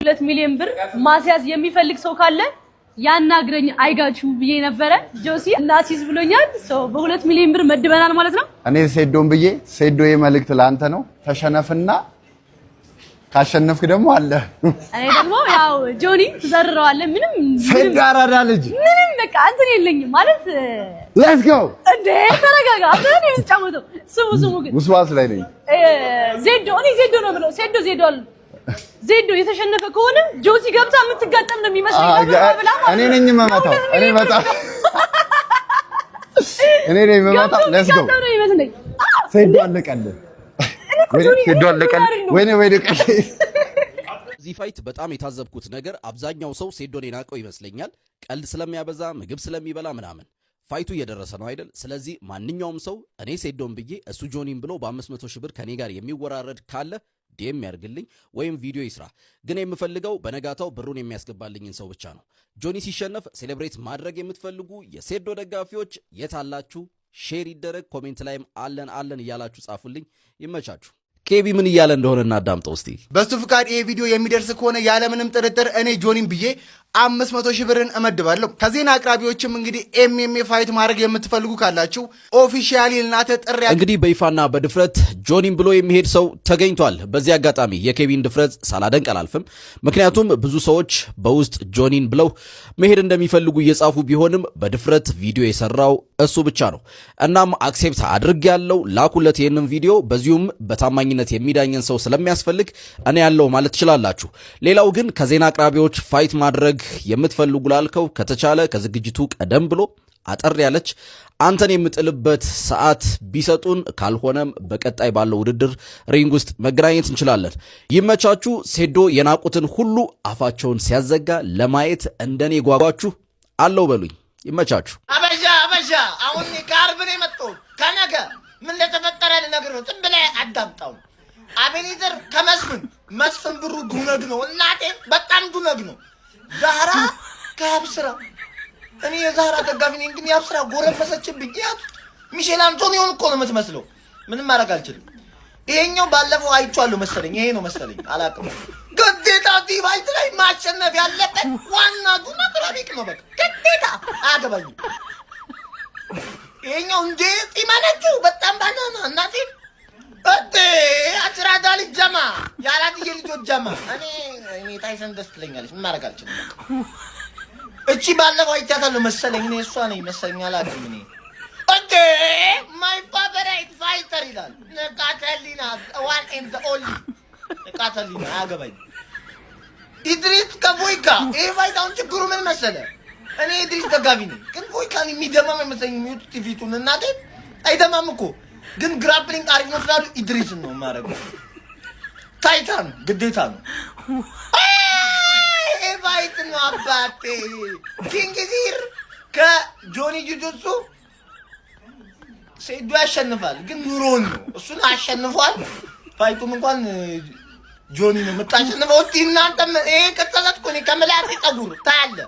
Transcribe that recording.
2 ሚሊዮን ብር ማስያዝ የሚፈልግ ሰው ካለ ያናግረኝ አይጋቹ ብዬ ነበረ ጆሲ እናሲዝ ብሎኛል በ2 ሚሊዮን ብር መድበናል ማለት ነው እኔ ሴዶን ብዬ ሴዶዬ መልእክት ላንተ ነው ተሸነፍና ካሸነፍክ ደግሞ አለ እኔ ደግሞ ያው ጆኒ ተዘርረዋለ ምንም ሴዶ አራዳ ልጅ ምንም በቃ አንተ የለኝም ማለት ሌትስ ጎ እንዴ ተረጋጋ አንተ ነው የምትጫወተው ስሙ ግን ውስዋስ ላይ ነኝ ዜዶ ነው ብለው ዜዶ የተሸነፈ ከሆነ ጆሲ ገብታ የምትጋጠም ነው የሚመስለው እኔ ነኝ መማታው እኔ ነኝ መማታው ሌትስ ጎ ሴዶ አለቀልህ ሴዶ አለቀልህ ወይኔ እዚህ ፋይት በጣም የታዘብኩት ነገር አብዛኛው ሰው ሴዶን የናቀው ይመስለኛል ቀልድ ስለሚያበዛ ምግብ ስለሚበላ ምናምን ፋይቱ እየደረሰ ነው አይደል ስለዚህ ማንኛውም ሰው እኔ ሴዶን ብዬ እሱ ጆኒን ብሎ በ500 ሺህ ብር ከኔ ጋር የሚወራረድ ካለ ዲኤም ያርግልኝ ወይም ቪዲዮ ይስራ ግን የምፈልገው በነጋታው ብሩን የሚያስገባልኝን ሰው ብቻ ነው ጆኒ ሲሸነፍ ሴሌብሬት ማድረግ የምትፈልጉ የሴዶ ደጋፊዎች የታላችሁ ሼር ይደረግ ኮሜንት ላይም አለን እያላችሁ ጻፉልኝ ይመቻችሁ ኬቢ ምን ይያለ እንደሆነ እናዳምጠው እስቲ በሱ ፍቃድ ይሄ ቪዲዮ የሚደርስ ከሆነ ያለ ምንም ጥርጥር እኔ ጆኒን ብዬ 500 ሺህ ብርን እመድባለሁ ከዜና አቅራቢዎችም እንግዲህ ኤምኤምኤ ፋይት ማድረግ የምትፈልጉ ካላችሁ ኦፊሻሊ እናንተ ጥሪ እንግዲህ በይፋና በድፍረት ጆኒን ብሎ የሚሄድ ሰው ተገኝቷል በዚህ አጋጣሚ የኬቢን ድፍረት ሳላደንቅ አላልፍም ምክንያቱም ብዙ ሰዎች በውስጥ ጆኒን ብለው መሄድ እንደሚፈልጉ እየጻፉ ቢሆንም በድፍረት ቪዲዮ የሰራው እሱ ብቻ ነው እናም አክሴፕት አድርጌያለሁ ላኩለት ይሄንን ቪዲዮ በዚሁም በታማኝነት የሚዳኘን ሰው ስለሚያስፈልግ እኔ ያለው ማለት ትችላላችሁ ሌላው ግን ከዜና አቅራቢዎች ፋይት ማድረግ የምትፈልጉ ላልከው ከተቻለ ከዝግጅቱ ቀደም ብሎ አጠር ያለች አንተን የምጥልበት ሰዓት ቢሰጡን ካልሆነም በቀጣይ ባለው ውድድር ሪንግ ውስጥ መገናኘት እንችላለን ይመቻችሁ ሴዶ የናቁትን ሁሉ አፋቸውን ሲያዘጋ ለማየት እንደኔ ጓጓችሁ አለው በሉኝ ይመቻችሁ አበሻ አሁን ካርብ ነው የመጣው ከነገ ምን ለተፈጠረ ነገር ነው ጥም ብለህ አዳምጣው አቤኔዘር ከመስፍን ብሩ ዱነግ ነው እናቴ በጣም ዱነግ ነው ዛራ ከብስራ እኔ የዛራ ደጋፊ ነኝ ግን ያብስራ ጎረፈሰችብኝ ያት ሚሼል አንቶኒዮን እኮ ነው የምትመስለው ምንም ማድረግ አልችልም ይሄኛው ባለፈው አይቻለሁ መሰለኝ ይሄ ነው መሰለኝ አላውቅም ግዴታ ዲቫይስ ላይ ማሸነፍ ያለበት ዋና ዱና ትራፊክ ነው በቃ ግዴታ አገባኝ ይሄኛው እንዴ ጢማነችው በጣም ባናና እናቴ አትራዳ ልጅ ጀማ ያላትዬ ልጆች ጀማ እኔ ታይሰን ደስ ትለኛለች ምን ማድረግ አልችልም እቺ ባለፈው አይቻታለሁ መሰለኝ እኔ እሷ ነኝ መሰለኝ አላውቅም እኔ ማይ ፋቨራይት ፋይተር ይላል ነቃተሊና ዋን ኤንድ ኦንሊ ነቃተሊና አገባኝ ኢድሪስ ከቦይካ ይሄ ፋይት አሁን ችግሩ ምን መሰለ እኔ ኢድሪስ ደጋፊ ነኝ ግን ቦይካን የሚደማም መሰለኝ ሚዩት ቲቪቱን እናቴ አይደማም እኮ ግን ግራፕሊንግ አሪፍ ነው ስላሉ ኢድሪስ ነው ማረገው ታይታን ግዴታ ነው ፋይት ነው አባቴ ኪንግዚር ከጆኒ ጁጁትሱ ሴዶ ያሸንፋል ግን ኑሮን ነው እሱን አሸንፏል ፋይቱም እንኳን ጆኒ ነው መጣሸነፈው እናንተም ይሄ ከተሰጥኩኝ ከመላእክት ጸጉር ታያለ